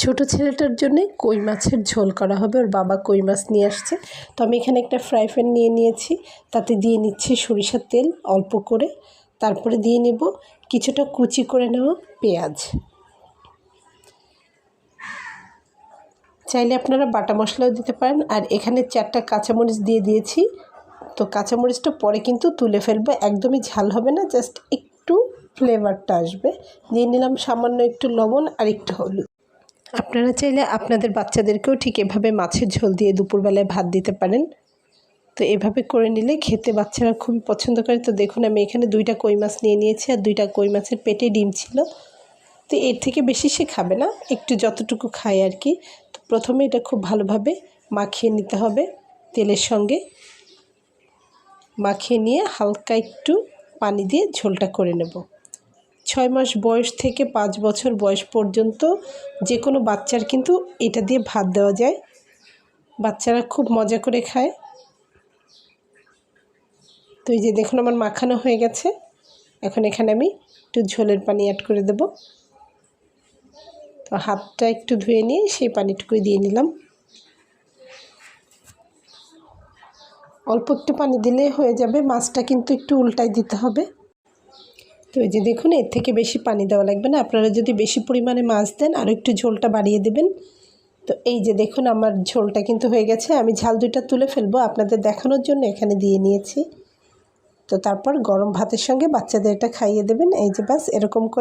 ছোট ছেলেটার জন্য কই মাছের ঝোল করা হবে। ওর বাবা কই মাছ নিয়ে আসছে। তো আমি এখানে একটা ফ্রাই প্যান নিয়ে নিয়েছি, তাতে দিয়ে নিচ্ছি সরিষার তেল অল্প করে, তারপরে দিয়ে নেব কিছুটা কুচি করে নেওয়া পেঁয়াজ। চাইলে আপনারা বাটা মশলাও দিতে পারেন। আর এখানে 4টা কাঁচামরিচ দিয়ে দিয়েছি। তো কাঁচামরিচটা পরে কিন্তু তুলে ফেলবো, একদমই ঝাল হবে না, জাস্ট একটু ফ্লেভারটা আসবে। দিয়ে নিলাম সামান্য একটু লবণ আর একটু হলুদ। আপনারা চাইলে আপনাদের বাচ্চাদেরকেও ঠিক এভাবে মাছের ঝোল দিয়ে দুপুরবেলায় ভাত দিতে পারেন। তো এভাবে করে নিলে খেতে বাচ্চারা খুবই পছন্দ করে। তো দেখুন আমি এখানে 2টা কই মাছ নিয়ে নিয়েছি, আর 2টা কই মাছের পেটে ডিম ছিল। তো এর থেকে বেশি সে খাবে না, একটু যতটুকু খায় আর কি। তো প্রথমে এটা খুব ভালোভাবে মাখিয়ে নিতে হবে, তেলের সঙ্গে মাখিয়ে নিয়ে হালকা একটু পানি দিয়ে ঝোলটা করে নেব। 6 মাস বয়স থেকে 5 বছর বয়স পর্যন্ত যে কোনো বাচ্চার কিন্তু এটা দিয়ে ভাত দেওয়া যায়, বাচ্চারা খুব মজা করে খায়। তো এই যে দেখুন আমার মাখানো হয়ে গেছে। এখন এখানে আমি একটু ঝোলের পানি অ্যাড করে দেব। তো হাতটা একটু ধুয়ে নিয়ে সেই পানিটুকুই দিয়ে নিলাম। অল্প একটু পানি দিলে হয়ে যাবে, মাছটা কিন্তু একটু উল্টাই দিতে হবে। তো এই যে দেখুন এর থেকে বেশি পানি দেওয়া লাগবে না, আপনারা যদি বেশি পরিমাণে মাছ দেন আরও একটু ঝোলটা বাড়িয়ে দেবেন। তো এই যে দেখুন আমার ঝোলটা কিন্তু হয়ে গেছে। আমি ঝাল 2টা তুলে ফেলবো আপনাদের দেখানোর জন্য এখানে দিয়ে নিয়েছি। তো তারপর গরম ভাতের সঙ্গে বাচ্চাদের এটা খাইয়ে দেবেন। এই যে বাস এরকম করে